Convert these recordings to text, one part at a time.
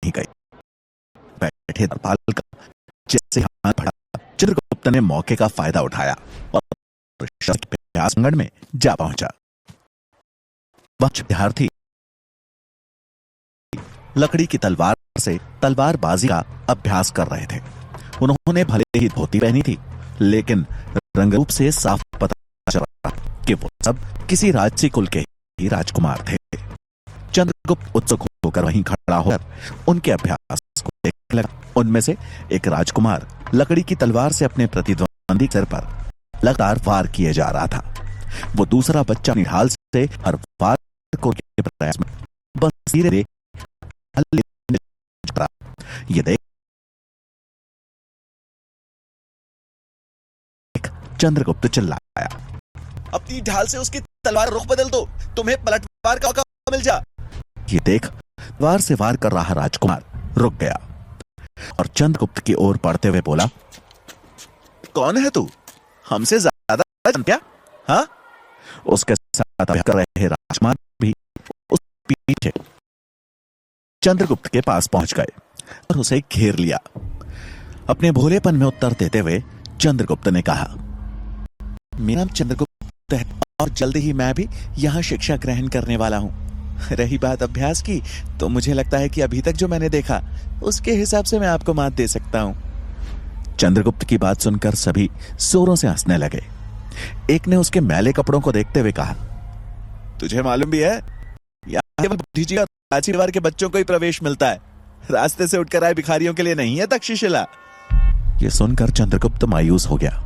नहीं गई। बैठे दरबार का जैसे हाथ बढ़ा, चंद्रगुप्त ने मौके का फायदा उठाया और आंगन में जा पहुंचा। वह विद्यार्थी लकड़ी की तलवार से तलवारबाजी का अभ्यास कर रहे थे। उन्होंने भले ही धोती पहनी थी, लेकिन रंग रूप से साफ पता चल रहा कि वो सब किसी राजसी कुल के ही राजकुमार थे। चंद्रगुप्त उत्सुक होकर वहीं खड़ा होकर उनके अभ्यास को देखने लगा। उनमें से एक राजकुमार लकड़ी की तलवार से अपने प्रतिद्वंदी सिर पर लगातार वार किए जा रहा था। वो दूसरा बच्चा निढाल से हर वार को के प्रयास में बस धीरे ये देख चंद्रगुप्त चिल्लाया, अपनी ढाल से उसकी तलवार रुख बदल दो, तुम्हें पलटवार का मौका मिल जा। ये देख वार से वार कर रहा राजकुमार रुक गया और चंद्रगुप्त की ओर बढ़ते हुए बोला, कौन है तू? हमसे ज्यादा क्या? हाँ? उसके साथ कर रहे राजकुमार भी उस पीछे चंद्रगुप्त के पास पहुंच गए और उसे घेर लिया। अपने भोलेपन में उत्तर देते हुए चंद्रगुप्त ने कहा, मेरा नाम चंद्रगुप्त है और जल्दी ही मैं भी यहाँ शिक्षा ग्रहण करने वाला हूँ। रही बात अभ्यास की, तो मुझे लगता है कि अभी तक जो मैंने देखा उसके हिसाब से मैं आपको मात दे सकता हूँ। चंद्रगुप्त की बात सुनकर सभी जोरों से हंसने लगे। एक ने उसके मैले कपड़ों को देखते हुए कहा, तुझे मालूम भी है यहाँ केवल बुद्धिजीवी और राजसी परिवार के बच्चों को ही प्रवेश मिलता है, रास्ते से उठकर आए भिखारियों के लिए नहीं है तक्षशिला। यह सुनकर चंद्रगुप्त मायूस हो गया।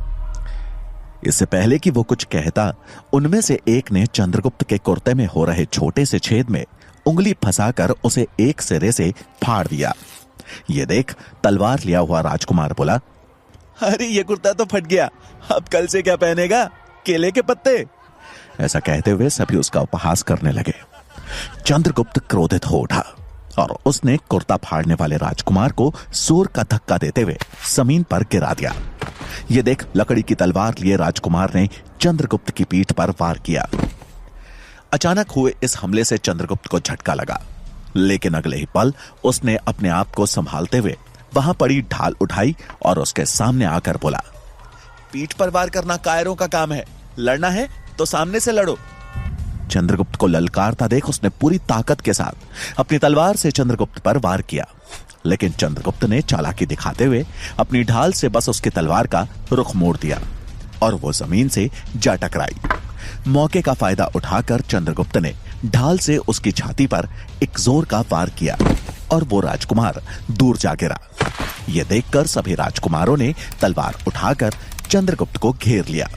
इससे पहले कि वो कुछ कहता, उनमें से एक ने चंद्रगुप्त के कुर्ते में हो रहे छोटे से छेद में उंगली फंसाकर उसे एक सिरे से फाड़ दिया। ये देख तलवार लिया हुआ राजकुमार बोला, अरे ये कुर्ता तो फट गया, अब कल से क्या पहनेगा? केले के पत्ते। ऐसा कहते हुए सभी उसका उपहास करने लगे। चंद्रगुप्त क्रोधित हो उठा और उसने कुर्ता फाड़ने वाले राजकुमार को जोर का धक्का देते हुए जमीन पर गिरा दिया। यह देख लकड़ी की तलवार लिए राजकुमार ने चंद्रगुप्त की पीठ पर वार किया। अचानक हुए इस हमले से चंद्रगुप्त को झटका लगा, लेकिन अगले ही पल उसने अपने आप को संभालते हुए वहां पड़ी ढाल उठाई और उसके सामने आकर बोला, पीठ पर वार करना कायरों का काम है, लड़ना है तो सामने से लड़ो। चंद्रगुप्त को ललकारता देख उसने पूरी ताकत के साथ अपनी तलवार से चंद्रगुप्त पर वार किया, लेकिन चंद्रगुप्त ने चालाकी दिखाते हुए अपनी ढाल से बस उसकी तलवार का रुख मोड़ दिया और वो जमीन से जा टकराई। मौके का फायदा उठाकर चंद्रगुप्त ने ढाल से उसकी छाती पर एक जोर का वार किया और वो राजकुमार दूर जा गिरा। यह देखकर सभी राजकुमारों ने तलवार उठाकर चंद्रगुप्त को घेर लिया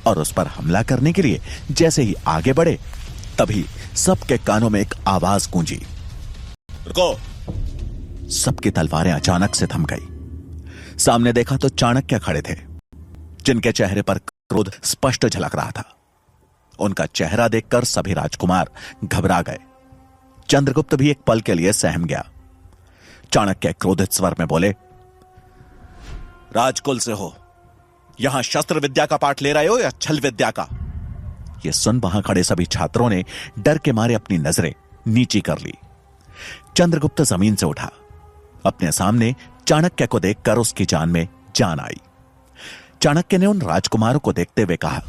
और उस पर हमला करने के लिए जैसे ही आगे बढ़े, तभी सबके कानों में एक आवाज गूंजी, रुको। सबकी तलवारें अचानक से थम गई। सामने देखा तो चाणक्य खड़े थे, जिनके चेहरे पर क्रोध स्पष्ट झलक रहा था। उनका चेहरा देखकर सभी राजकुमार घबरा गए। चंद्रगुप्त भी एक पल के लिए सहम गया। चाणक्य क्रोधित स्वर में बोले, राजकुल से हो, यहां शस्त्र विद्या का पाठ ले रहे हो या छल विद्या का? यह सुन वहां खड़े सभी छात्रों ने डर के मारे अपनी नजरें नीची कर ली। चंद्रगुप्त जमीन से उठा। अपने सामने चाणक्य को देखकर उसकी जान में जान आई। चाणक्य ने उन राजकुमारों को देखते हुए कहा,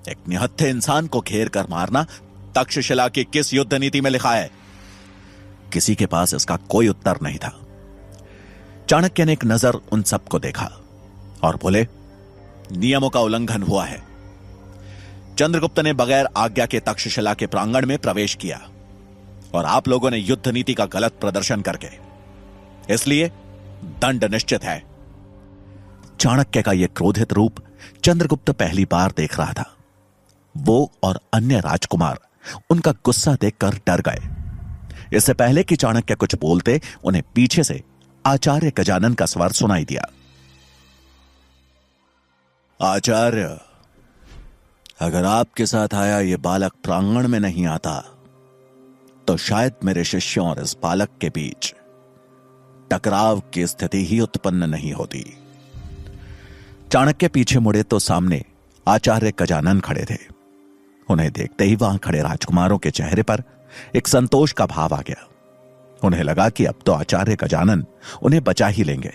एक निहत्थे इंसान को घेर कर मारना तक्षशिला की किस युद्ध नीति में लिखा है? किसी के पास इसका कोई उत्तर नहीं था। चाणक्य ने एक नजर उन सबको देखा और बोले, नियमों का उल्लंघन हुआ है। चंद्रगुप्त ने बगैर आज्ञा के तक्षशिला के प्रांगण में प्रवेश किया और आप लोगों ने युद्ध नीति का गलत प्रदर्शन करके, इसलिए दंड निश्चित है। चाणक्य का यह क्रोधित रूप चंद्रगुप्त पहली बार देख रहा था। वो और अन्य राजकुमार उनका गुस्सा देखकर डर गए। इससे पहले कि चाणक्य कुछ बोलते, उन्हें पीछे से आचार्य गजानन का स्वर सुनाई दिया, आचार्य, अगर आपके साथ आया यह बालक प्रांगण में नहीं आता तो शायद मेरे शिष्यों और इस बालक के बीच टकराव की स्थिति ही उत्पन्न नहीं होती। चाणक्य पीछे मुड़े तो सामने आचार्य गजानन खड़े थे। उन्हें देखते ही वहां खड़े राजकुमारों के चेहरे पर एक संतोष का भाव आ गया। उन्हें लगा कि अब तो आचार्य गजानन उन्हें बचा ही लेंगे।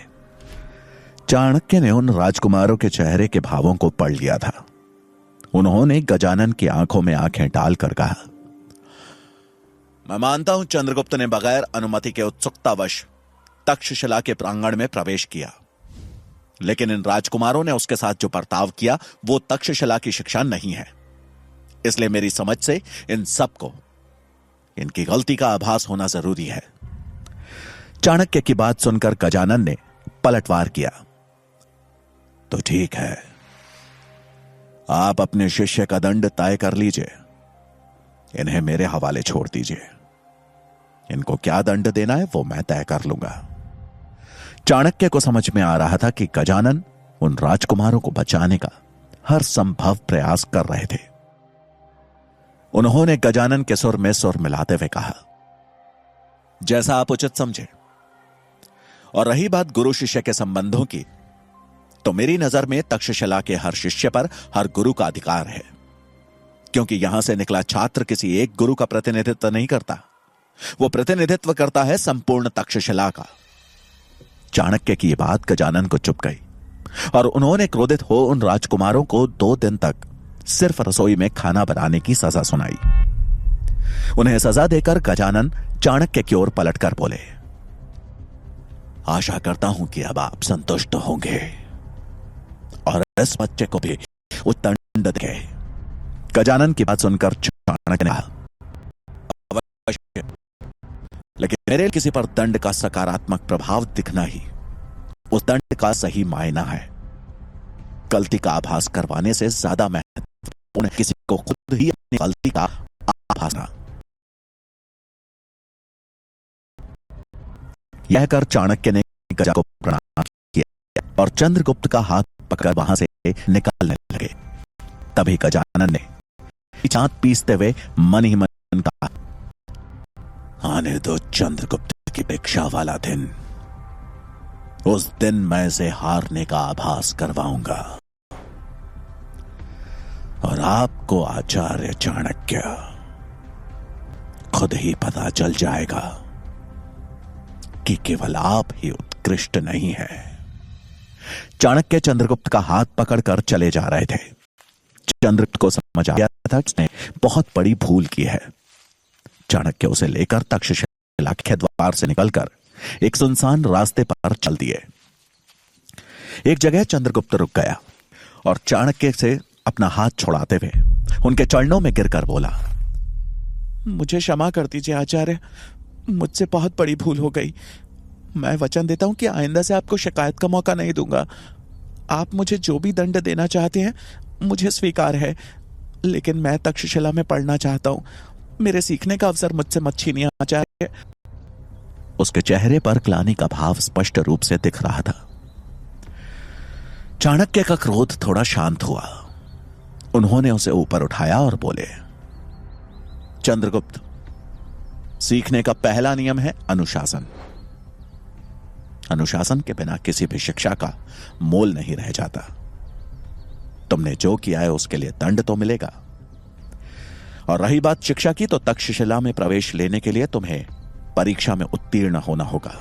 चाणक्य ने उन राजकुमारों के चेहरे के भावों को पढ़ लिया था। उन्होंने गजानन की आंखों में आंखें डालकर कहा, मैं मानता हूं चंद्रगुप्त ने बगैर अनुमति के उत्सुकतावश तक्षशिला के प्रांगण में प्रवेश किया, लेकिन इन राजकुमारों ने उसके साथ जो बर्ताव किया वो तक्षशिला की शिक्षा नहीं है। इसलिए मेरी समझ से इन सबको इनकी गलती का आभास होना जरूरी है। चाणक्य की बात सुनकर गजानन ने पलटवार किया, तो ठीक है, आप अपने शिष्य का दंड तय कर लीजिए, इन्हें मेरे हवाले छोड़ दीजिए। इनको क्या दंड देना है वो मैं तय कर लूंगा। चाणक्य को समझ में आ रहा था कि गजानन उन राजकुमारों को बचाने का हर संभव प्रयास कर रहे थे। उन्होंने गजानन के सुर में सुर मिलाते हुए कहा, जैसा आप उचित समझे। और रही बात गुरु शिष्य के संबंधों की, तो मेरी नजर में तक्षशिला के हर शिष्य पर हर गुरु का अधिकार है, क्योंकि यहां से निकला छात्र किसी एक गुरु का प्रतिनिधित्व नहीं करता, वो प्रतिनिधित्व करता है संपूर्ण तक्षशिला का। चाणक्य की यह बात गजानन को चुप गई और उन्होंने क्रोधित हो उन राजकुमारों को 2 दिन तक सिर्फ रसोई में खाना बनाने की सजा सुनाई। उन्हें सजा देकर गजानन चाणक्य की ओर पलटकर बोले, आशा करता हूं कि अब आप संतुष्ट होंगे और इस बच्चे को भी दंड देंगे। गजानन की बात सुनकर चाणक्य ने कहा, लेकिन मेरे किसी पर दंड का सकारात्मक प्रभाव दिखना ही उस दंड का सही मायना है। गलती का आभास करवाने से ज्यादा महत्वपूर्ण है किसी को खुद ही अपनी गलती का आभास करना। यह कर चाणक्य ने गजा को प्रणाम किया और चंद्रगुप्त का हाथ पकड़ वहां से निकालने लगे। तभी गजानन ने चांद पीसते हुए मन ही मन कहा, आने दो चंद्रगुप्त की परीक्षा वाला दिन। उस दिन मैं इसे हारने का आभास करवाऊंगा और आपको आचार्य चाणक्य खुद ही पता चल जाएगा कि केवल आप ही उत्कृष्ट नहीं है। चाणक्य चंद्रगुप्त का हाथ पकड़कर चले जा रहे थे। चंद्रगुप्त को समझ आ गया था कि उसने बहुत बड़ी भूल की है। चाणक्य उसे लेकर तक्षशिला के द्वार से निकलकर एक सुनसान रास्ते पर चल दिए। एक जगह चंद्रगुप्त रुक गया और चाणक्य से अपना हाथ छुड़ाते हुए उनके चरणों में गिरकर बोला, मुझे क्षमा कर दीजिए आचार्य, मुझसे बहुत बड़ी भूल हो गई। मैं वचन देता हूं कि आइंदा से आपको शिकायत का मौका नहीं दूंगा। आप मुझे जो भी दंड देना चाहते हैं मुझे स्वीकार है, लेकिन मैं तक्षशिला में पढ़ना चाहता हूं। मेरे सीखने का अवसर मुझसे मत छीनिए आचार्य। उसके चेहरे पर ग्लानि का भाव स्पष्ट रूप से दिख रहा था। चाणक्य का क्रोध थोड़ा शांत हुआ। उन्होंने उसे ऊपर उठाया और बोले, चंद्रगुप्त, सीखने का पहला नियम है अनुशासन। अनुशासन के बिना किसी भी शिक्षा का मोल नहीं रह जाता। तुमने जो किया है उसके लिए दंड तो मिलेगा। और रही बात शिक्षा की, तो तक्षशिला में प्रवेश लेने के लिए तुम्हें परीक्षा में उत्तीर्ण होना होगा।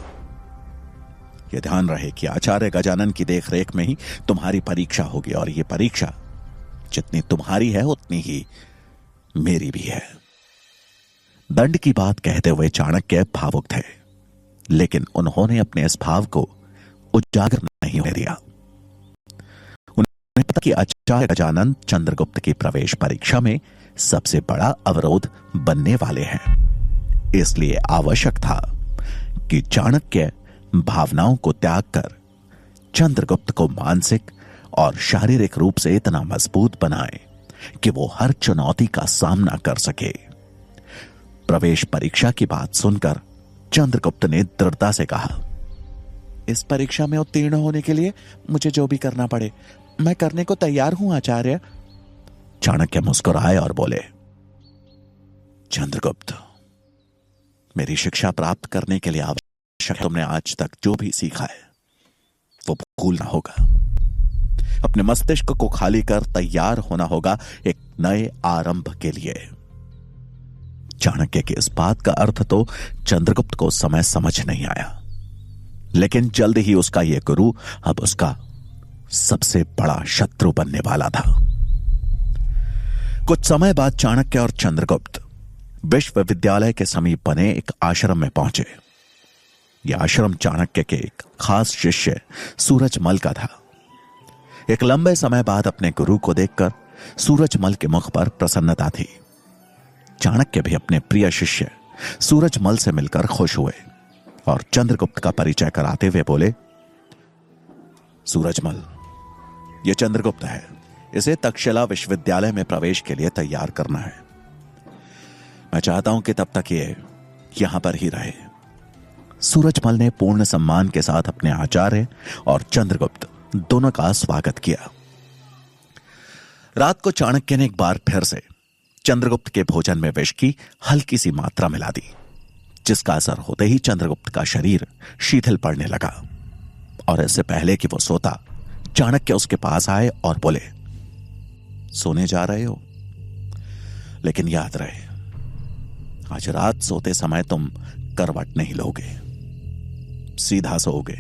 यह ध्यान रहे कि आचार्य गजानन की देखरेख में ही तुम्हारी परीक्षा होगी, और यह परीक्षा जितनी तुम्हारी है उतनी ही मेरी भी है। दंड की बात कहते हुए चाणक्य भावुक थे, लेकिन उन्होंने अपने इस भाव को उजागर नहीं होने दिया। उन्हें पता कि आचार्य गजानन चंद्रगुप्त की प्रवेश परीक्षा में सबसे बड़ा अवरोध बनने वाले हैं। इसलिए आवश्यक था कि चाणक्य भावनाओं को त्याग कर चंद्रगुप्त को मानसिक और शारीरिक रूप से इतना मजबूत बनाए कि वो हर चुनौती का सामना कर सके। प्रवेश परीक्षा की बात सुनकर चंद्रगुप्त ने दृढ़ता से कहा, इस परीक्षा में उत्तीर्ण होने के लिए मुझे जो भी करना पड़े मैं करने को तैयार हूं आचार्य। चाणक्य मुस्कुराए और बोले, चंद्रगुप्त, मेरी शिक्षा प्राप्त करने के लिए आवश्यक तुमने आज तक जो भी सीखा है वो भूलना होगा। अपने मस्तिष्क को खाली कर तैयार होना होगा एक नए आरंभ के लिए। चाणक्य की इस बात का अर्थ तो चंद्रगुप्त को उस समय समझ नहीं आया, लेकिन जल्द ही उसका यह गुरु अब उसका सबसे बड़ा शत्रु बनने वाला था। कुछ समय बाद चाणक्य और चंद्रगुप्त विश्वविद्यालय के समीप बने एक आश्रम में पहुंचे। यह आश्रम चाणक्य के एक खास शिष्य सूरजमल का था। एक लंबे समय बाद अपने गुरु को देखकर सूरजमल के मुख पर प्रसन्नता थी। चाणक्य भी अपने प्रिय शिष्य सूरजमल से मिलकर खुश हुए और चंद्रगुप्त का परिचय कराते हुए बोले, सूरजमल, यह चंद्रगुप्त है। इसे तक्षशिला विश्वविद्यालय में प्रवेश के लिए तैयार करना है। मैं चाहता हूं कि तब तक ये यहां पर ही रहे। सूरजमल ने पूर्ण सम्मान के साथ अपने आचार्य और चंद्रगुप्त दोनों का स्वागत किया। रात को चाणक्य ने एक बार फिर से चंद्रगुप्त के भोजन में विष की हल्की सी मात्रा मिला दी, जिसका असर होते ही चंद्रगुप्त का शरीर शिथिल पड़ने लगा। और इससे पहले कि वो सोता, चाणक्य उसके पास आए और बोले, सोने जा रहे हो? लेकिन याद रहे, आज रात सोते समय तुम करवट नहीं लोगे, सीधा सोओगे।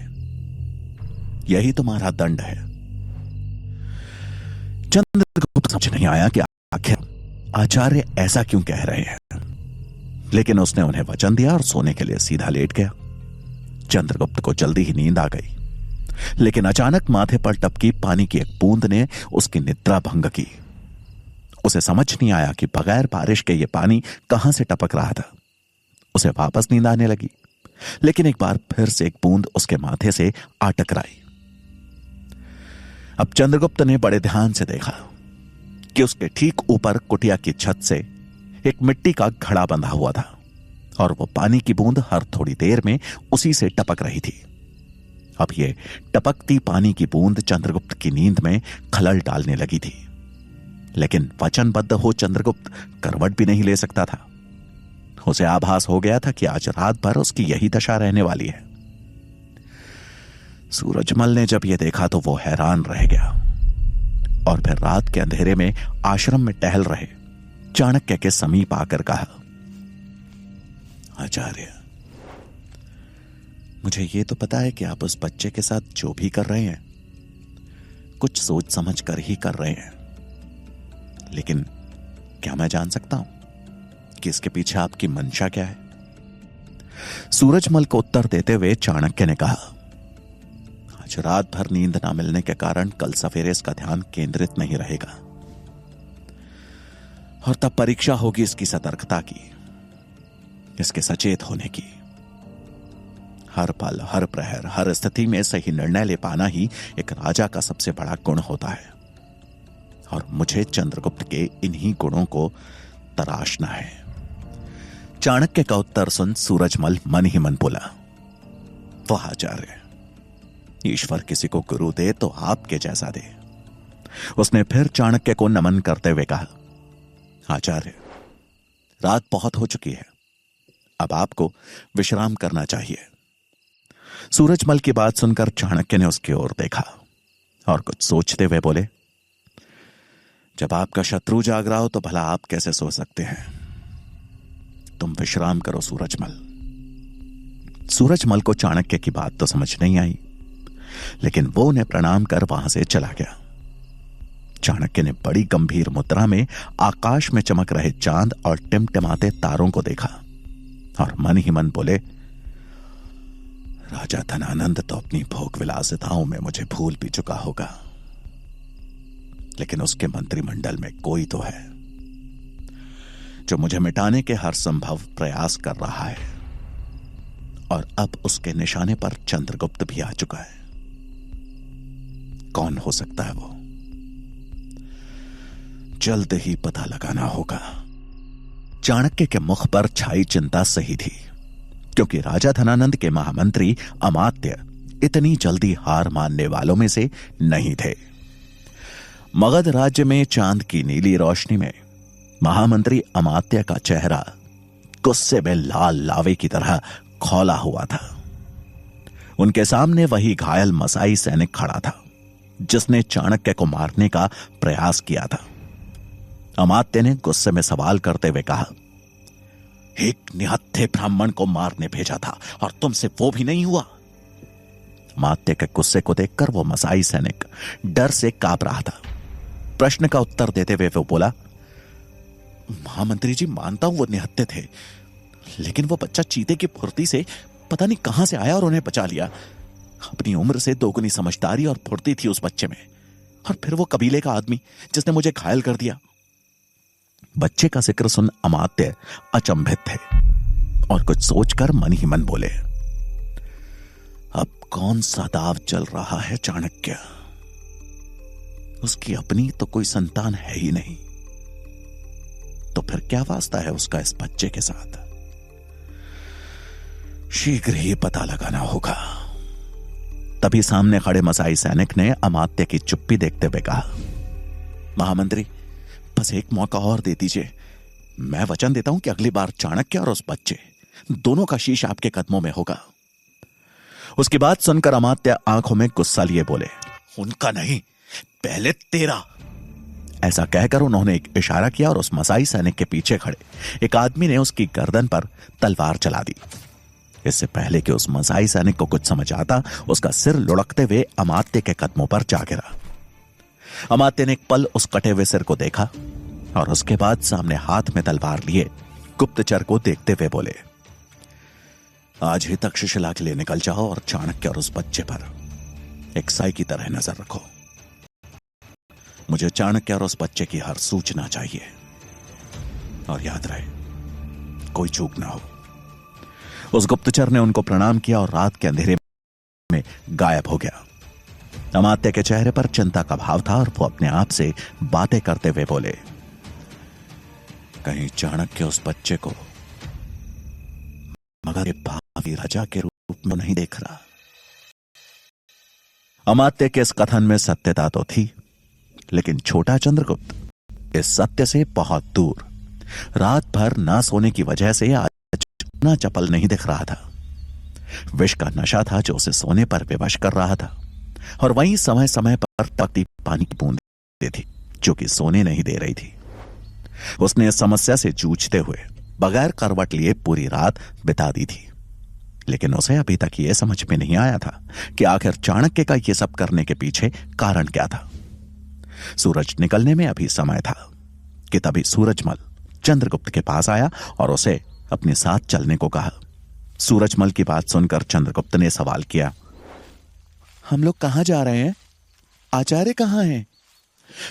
यही तुम्हारा दंड है। चंद्रगुप्त समझ नहीं आया कि आखिर आचार्य ऐसा क्यों कह रहे हैं, लेकिन उसने उन्हें वचन दिया और सोने के लिए सीधा लेट गया। चंद्रगुप्त को जल्दी ही नींद आ गई, लेकिन अचानक माथे पर टपकी पानी की एक बूंद ने उसकी निद्रा भंग की। उसे समझ नहीं आया कि बगैर बारिश के यह पानी कहां से टपक रहा था। उसे वापस नींद आने लगी, लेकिन एक बार फिर से एक बूंद उसके माथे से आ टकराई। अब चंद्रगुप्त ने बड़े ध्यान से देखा कि उसके ठीक ऊपर कुटिया की छत से एक मिट्टी का घड़ा बंधा हुआ था और वो पानी की बूंद हर थोड़ी देर में उसी से टपक रही थी। अब ये टपकती पानी की बूंद चंद्रगुप्त की नींद में खलल डालने लगी थी, लेकिन वचनबद्ध हो चंद्रगुप्त करवट भी नहीं ले सकता था। उसे आभास हो गया था कि आज रात भर उसकी यही दशा रहने वाली है। सूरजमल ने जब यह देखा तो वो हैरान रह गया और फिर रात के अंधेरे में आश्रम में टहल रहे चाणक्य के समीप आकर कहा, आचार्य, मुझे यह तो पता है कि आप उस बच्चे के साथ जो भी कर रहे हैं कुछ सोच समझ कर ही कर रहे हैं, लेकिन क्या मैं जान सकता हूं कि इसके पीछे आपकी मंशा क्या है? सूरजमल को उत्तर देते हुए चाणक्य ने कहा, आज रात भर नींद ना मिलने के कारण कल सवेरे इसका ध्यान केंद्रित नहीं रहेगा और तब परीक्षा होगी इसकी सतर्कता की, इसके सचेत होने की। हर पल, हर प्रहर, हर स्थिति में सही निर्णय ले पाना ही एक राजा का सबसे बड़ा गुण होता है और मुझे चंद्रगुप्त के इन्हीं गुणों को तराशना है। चाणक्य का उत्तर सुन सूरजमल मन ही मन बोला, वाह आचार्य, ईश्वर किसी को गुरु दे तो आपके जैसा दे। उसने फिर चाणक्य को नमन करते हुए कहा, आचार्य, रात बहुत हो चुकी है, अब आपको विश्राम करना चाहिए। सूरजमल की बात सुनकर चाणक्य ने उसकी ओर देखा और कुछ सोचते हुए बोले, जब आपका शत्रु जाग रहा हो तो भला आप कैसे सो सकते हैं? तुम विश्राम करो सूरजमल। सूरजमल को चाणक्य की बात तो समझ नहीं आई, लेकिन वो उन्हें प्रणाम कर वहां से चला गया। चाणक्य ने बड़ी गंभीर मुद्रा में आकाश में चमक रहे चांद और टिमटिमाते तारों को देखा और मन ही मन बोले, राजा धनानंद तो अपनी भोग विलासिताओं में मुझे भूल भी चुका होगा, लेकिन उसके मंत्रिमंडल में कोई तो है जो मुझे मिटाने के हर संभव प्रयास कर रहा है और अब उसके निशाने पर चंद्रगुप्त भी आ चुका है। कौन हो सकता है वो? जल्द ही पता लगाना होगा। चाणक्य के मुख पर छाई चिंता सही थी, क्योंकि राजा धनानंद के महामंत्री अमात्य इतनी जल्दी हार मानने वालों में से नहीं थे। मगध राज्य में चांद की नीली रोशनी में महामंत्री अमात्य का चेहरा गुस्से में लाल लावे की तरह खौला हुआ था। उनके सामने वही घायल मसाई सैनिक खड़ा था जिसने चाणक्य को मारने का प्रयास किया था। अमात्य ने गुस्से में सवाल करते हुए कहा, एक निहत्थे ब्राह्मण को मारने भेजा था और तुमसे वो भी नहीं हुआ। अमात्य के गुस्से को देखकर वो मसाई सैनिक डर से कांप रहा था। प्रश्न का उत्तर देते हुए वो बोला, महामंत्री जी, मानता हूं वो निहत्थे थे, लेकिन वो बच्चा चीते की फुर्ती से पता नहीं कहां से आया और उन्हें बचा लिया। अपनी उम्र से दोगुनी समझदारी और फुर्ती थी उस बच्चे में, और फिर वो कबीले का आदमी जिसने मुझे घायल कर दिया। बच्चे का जिक्र सुन अमात्य अचंभित थे और कुछ सोचकर मन ही मन बोले, अब कौन सा दाव चल रहा है चाणक्य? उसकी अपनी तो कोई संतान है ही नहीं, तो फिर क्या वास्ता है उसका इस बच्चे के साथ? शीघ्र ही पता लगाना होगा। तभी सामने खड़े मसाई सैनिक ने अमात्य की चुप्पी देखते हुए कहा, महामंत्री, बस एक मौका और दे दीजिए। मैं वचन देता हूं कि अगली बार चाणक्य और उस बच्चे दोनों का शीश आपके कदमों में होगा। उसकी बात सुनकर अमात्य आंखों में गुस्सा लिए बोले, उनका नहीं, पहले तेरा। ऐसा कहकर उन्होंने एक इशारा किया और उस मसाई सैनिक के पीछे खड़े एक आदमी ने उसकी गर्दन पर तलवार चला दी। इससे पहले कि उस मसाई सैनिक को कुछ समझ आता, उसका सिर लुढ़कते हुए अमात्य के कदमों पर जा गिरा। अमात्य ने एक पल उस कटे हुए सिर को देखा और उसके बाद सामने हाथ में तलवार लिए गुप्तचर को देखते हुए बोले, आज ही तक्षशिला के लिए निकल जाओ और चाणक्य और उस बच्चे पर एक साई की तरह नजर रखो। मुझे चाणक्य और उस बच्चे की हर सूचना चाहिए, और याद रहे कोई चूक ना हो। उस गुप्तचर ने उनको प्रणाम किया और रात के अंधेरे में गायब हो गया। अमात्य के चेहरे पर चिंता का भाव था और वो अपने आप से बातें करते हुए बोले, कहीं चाणक्य उस बच्चे को मगर भावी राजा के रूप में नहीं देख रहा। अमात्य के इस कथन में सत्यता तो थी, लेकिन छोटा चंद्रगुप्त इस सत्य से बहुत दूर। रात भर ना सोने की वजह से आज ना चपल नहीं दिख रहा था। विष का नशा था जो उसे सोने पर विवश कर रहा था, और वहीं समय समय पर टपकती पानी की बूंदें थी जो कि सोने नहीं दे रही थी। उसने इस समस्या से जूझते हुए बगैर करवट लिए पूरी रात बिता दी थी, लेकिन उसे अभी तक यह समझ में नहीं आया था कि आखिर चाणक्य का यह सब करने के पीछे कारण क्या था। सूरज निकलने में अभी समय था कि तभी सूरजमल चंद्रगुप्त के पास आया और उसे अपने साथ चलने को कहा। सूरजमल की बात सुनकर चंद्रगुप्त ने सवाल किया, हम लोग कहां जा रहे हैं? आचार्य कहां हैं?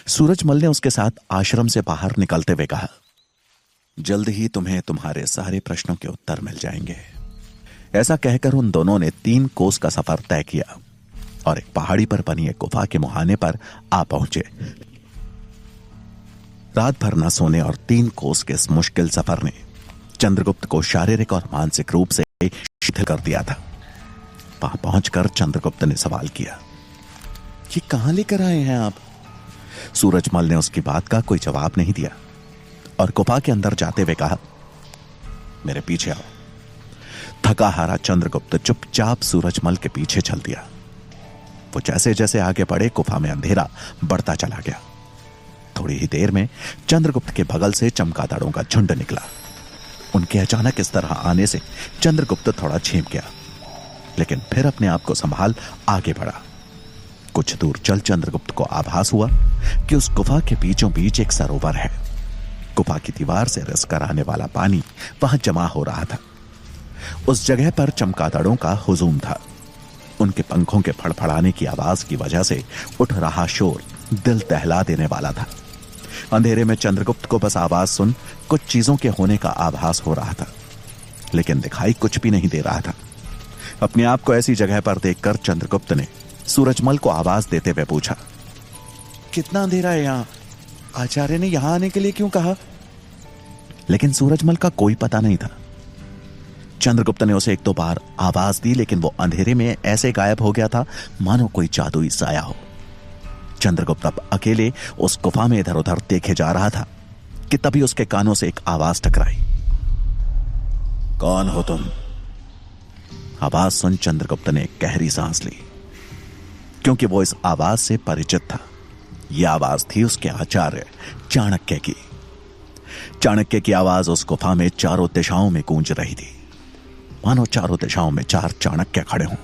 सूरजमल ने उसके साथ आश्रम से बाहर निकलते हुए कहा, जल्द ही तुम्हें तुम्हारे सारे प्रश्नों के उत्तर मिल जाएंगे। ऐसा कहकर उन दोनों ने 3 कोस का सफर तय किया और एक पहाड़ी पर बनी एक गुफा के मुहाने पर आ पहुंचे। रात भर न सोने और 3 कोस के इस मुश्किल सफर ने चंद्रगुप्त को शारीरिक और मानसिक रूप से शिथिल कर दिया था। वहां पहुंचकर चंद्रगुप्त ने सवाल किया, ये कहां लेकर आए हैं आप? सूरजमल ने उसकी बात का कोई जवाब नहीं दिया और गुफा के अंदर जाते हुए कहा, मेरे पीछे आओ। थका हारा चंद्रगुप्त चुपचाप सूरजमल के पीछे चल दिया। वो जैसे जैसे आगे बढ़े गुफा में अंधेरा बढ़ता चला गया। थोड़ी ही देर में चंद्रगुप्त के बगल से चमगादड़ों का झुंड निकला। उनके अचानक इस तरह आने से चंद्रगुप्त थोड़ा छिप गया, लेकिन फिर अपने आप को संभाल आगे बढ़ा। कुछ दूर चल चंद्रगुप्त को आभास हुआ कि उस गुफा के बीचों बीच एक सरोवर है। गुफा की दीवार से रिस कर आने वाला पानी वहां जमा हो रहा था। उस जगह पर चमगादड़ों का हुजूम था। उनके पंखों के फड़फड़ाने की आवाज की वजह से उठ रहा शोर दिल दहला देने वाला था। अंधेरे में चंद्रगुप्त को बस आवाज सुन कुछ चीजों के होने का आभास हो रहा था, लेकिन दिखाई कुछ भी नहीं दे रहा था। अपने आप को ऐसी जगह पर देखकर चंद्रगुप्त ने सूरजमल को आवाज देते हुए पूछा, कितना अंधेरा है यहां? आचार्य ने यहां आने के लिए क्यों कहा? लेकिन सूरजमल का कोई पता नहीं था। चंद्रगुप्त ने उसे 1-2 बार आवाज दी, लेकिन वो अंधेरे में ऐसे गायब हो गया था मानो कोई जादुई साया हो। चंद्रगुप्त अब अकेले उस गुफा में इधर उधर देखे जा रहा था कि तभी उसके कानों से एक आवाज टकराई। कौन हो तुम? आवाज सुन चंद्रगुप्त ने एक गहरी सांस ली, क्योंकि वो इस आवाज से परिचित था। यह आवाज थी उसके आचार्य चाणक्य की। चाणक्य की आवाज उस गुफा में चारों दिशाओं में गूंज रही थी, मानो चारों दिशाओं में 4 चाणक्य खड़े हों।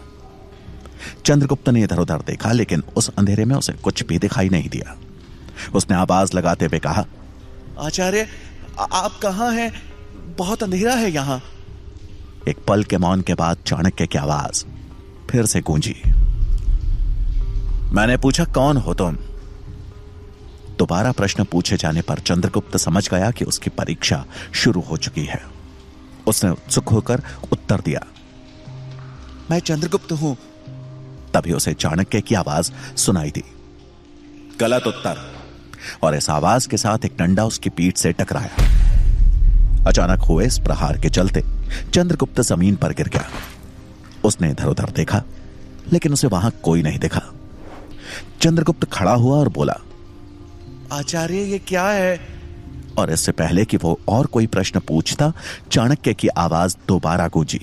चंद्रगुप्त ने इधर उधर देखा, लेकिन उस अंधेरे में उसे कुछ भी दिखाई नहीं दिया। उसने आवाज लगाते हुए कहा, आचार्य, आप कहां हैं? बहुत अंधेरा है यहां। एक पल के मौन के बाद चाणक्य की आवाज फिर से गूंजी, मैंने पूछा, कौन हो तुम? दोबारा प्रश्न पूछे जाने पर चंद्रगुप्त समझ गया कि उसकी परीक्षा शुरू हो चुकी है। उसने उत्सुक होकर उत्तर दिया, मैं चंद्रगुप्त हूं। तभी उसे चाणक्य की आवाज सुनाई दी, गलत उत्तर। और इस आवाज के साथ एक डंडा उसकी पीठ से टकराया। अचानक हुए इस प्रहार के चलते चंद्रगुप्त जमीन पर गिर गया। उसने इधर उधर देखा, लेकिन उसे वहां कोई नहीं दिखा। चंद्रगुप्त खड़ा हुआ और बोला, आचार्य, ये क्या है? और इससे पहले कि वो और कोई प्रश्न पूछता, चाणक्य की आवाज दोबारा गूंजी,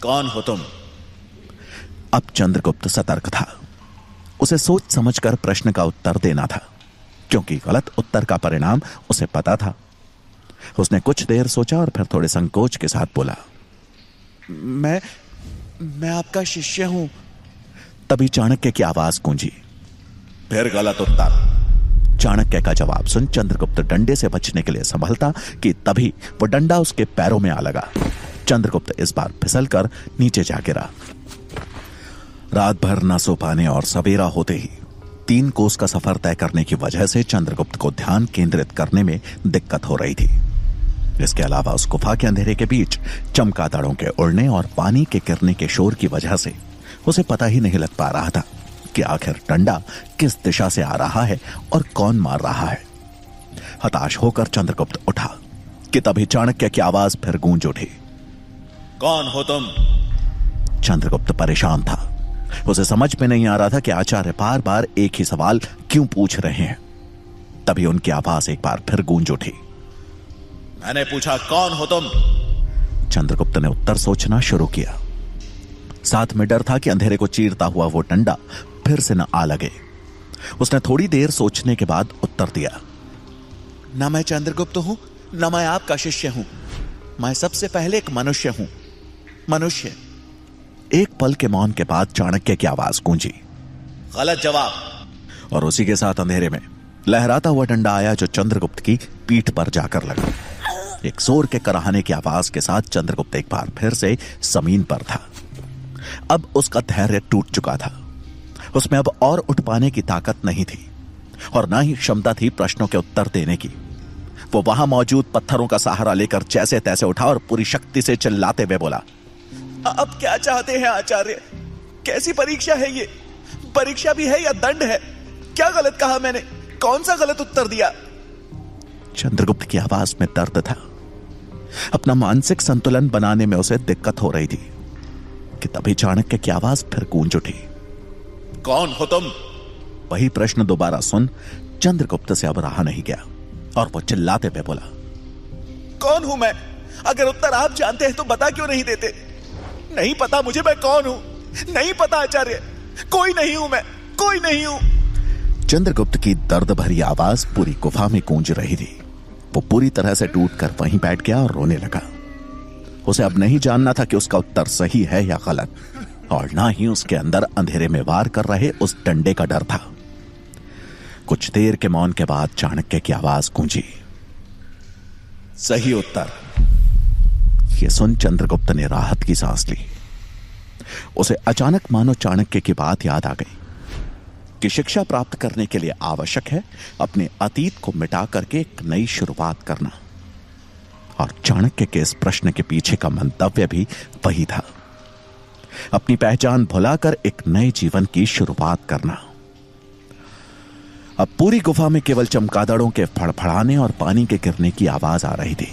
कौन हो तुम? अब चंद्रगुप्त सतर्क था। उसे सोच समझकर प्रश्न का उत्तर देना था, क्योंकि गलत उत्तर का परिणाम उसे पता था। उसने कुछ देर सोचा और फिर थोड़े संकोच के साथ बोला, मैं आपका शिष्य हूं। तभी चाणक्य की आवाज गूंजी, फिर गलत उत्तर। चाणक्य का जवाब सुन चंद्रगुप्त डंडे से बचने के लिए संभलता कि तभी वो डंडा उसके पैरों में आ लगा। चंद्रगुप्त इस बार फिसलकर नीचे जा गिरा। रात भर न सो पाने और सवेरा होते ही 3 कोस का सफर तय करने की वजह से चंद्रगुप्त को ध्यान केंद्रित करने में दिक्कत हो रही थी। इसके अलावा उस गुफा के अंधेरे के बीच चमगादड़ों के उड़ने और पानी के गिरने के शोर की वजह से उसे पता ही नहीं लग पा रहा था कि आखिर डंडा किस दिशा से आ रहा है और कौन मार रहा है। हताश होकर चंद्रगुप्त उठा कि तभी चाणक्य की आवाज फिर गूंज उठी, कौन हो तुम? चंद्रगुप्त परेशान था। उसे समझ में नहीं आ रहा था कि आचार्य बार बार एक ही सवाल क्यों पूछ रहे हैं। तभी उनकी आवाज एक बार फिर गूंज उठी, मैंने पूछा, कौन हो तुम? चंद्रगुप्त ने उत्तर सोचना शुरू किया। साथ में डर था कि अंधेरे को चीरता हुआ वो डंडा फिर से न आ लगे। उसने थोड़ी देर सोचने के बाद उत्तर दिया, ना मैं चंद्रगुप्त हूं, ना मैं आपका शिष्य हूं। मैं सबसे पहले एक मनुष्य हूं। मनुष्य। एक पल के मौन के बाद चाणक्य की आवाज गूंजी, गलत जवाब। और उसी के साथ अंधेरे में लहराता हुआ डंडा आया जो चंद्रगुप्त की पीठ पर जाकर लगा। एक जोर के कराहने की आवाज के साथ चंद्रगुप्त एक बार फिर से जमीन पर था। अब उसका धैर्य टूट चुका था। उसमें अब और उठ पाने की ताकत नहीं थी और ना ही क्षमता थी प्रश्नों के उत्तर देने की। वो वहां मौजूद पत्थरों का सहारा लेकर जैसे तैसे उठा और पूरी शक्ति से चिल्लाते हुए बोला, अब क्या चाहते हैं आचार्य? कैसी परीक्षा है ये? परीक्षा भी है या दंड है? क्या गलत कहा मैंने? कौन सा गलत उत्तर दिया? चंद्रगुप्त की आवाज में दर्द था। अपना मानसिक संतुलन बनाने में उसे दिक्कत हो रही थी कि तभी चाणक्य की आवाज फिर गूंज उठी, कौन हो तुम? वही प्रश्न दोबारा सुन चंद्रगुप्त से अब रहा नहीं गया और वो चिल्लाते हुए बोला, कौन हूं मैं? अगर उत्तर आप जानते हैं तो बता क्यों नहीं देते? नहीं पता मुझे मैं कौन हूं। नहीं पता आचार्य। कोई नहीं हूं मैं, कोई नहीं हूं। चंद्रगुप्त की दर्द भरी आवाज पूरी गुफा में गूंज रही थी। वो पूरी तरह से टूटकर वहीं बैठ गया और रोने लगा। उसे अब नहीं जानना था कि उसका उत्तर सही है या गलत, और ना ही उसके अंदर अंधेरे में वार कर रहे उस डंडे का डर था। कुछ देर के मौन के बाद चाणक्य की आवाज गूंजी, सही उत्तर। यह सुन चंद्रगुप्त ने राहत की सांस ली। उसे अचानक मानो चाणक्य की बात याद आ गई कि शिक्षा प्राप्त करने के लिए आवश्यक है अपने अतीत को मिटा करके एक नई शुरुआत करना। और चाणक्य के इस प्रश्न के पीछे का मंतव्य भी वही था, अपनी पहचान भुलाकर एक नए जीवन की शुरुआत करना। अब पूरी गुफा में केवल चमगादड़ों के फड़फड़ाने और पानी के गिरने की आवाज आ रही थी,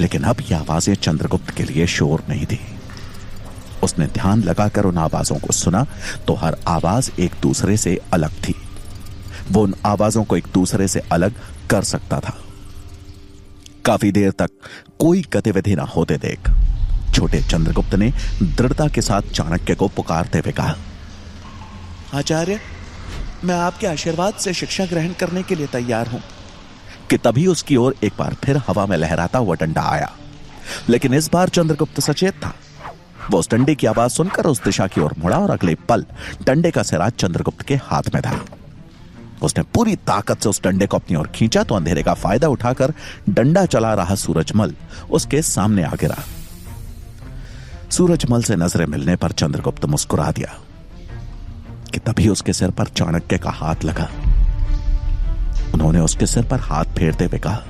लेकिन अब ये आवाजें चंद्रगुप्त के लिए शोर नहीं थी। उसने ध्यान लगाकर उन आवाजों को सुना तो हर आवाज एक दूसरे से अलग थी। वो उन आवाजों को एक दूसरे से अलग कर सकता था। काफी देर तक कोई गतिविधि ना होते देख छोटे चंद्रगुप्त ने दृढ़ता के साथ चाणक्य को पुकारते हुए कहा, आचार्य, मैं आपके आशीर्वाद से शिक्षा ग्रहण करने के लिए तैयार हूं। कि तभी उसकी ओर एक बार फिर हवा में लहराता हुआ डंडा आया। लेकिन इस बार चंद्रगुप्त सचेत था। वो उस डंडे की आवाज सुनकर उस दिशा की ओर मुड़ा और अगले पल डंडे का सिरा चंद्रगुप्त के हाथ में था। उसने पूरी ताकत से उस डंडे को अपनी ओर खींचा तो अंधेरे का फायदा उठाकर डंडा चला रहा सूरजमल उसके सामने आ गिरा। सूरजमल से नजरें मिलने पर चंद्रगुप्त मुस्कुरा दिया कि तभी उसके सिर पर चाणक्य का हाथ लगा। उन्होंने उसके सिर पर हाथ फेरते हुए कहा,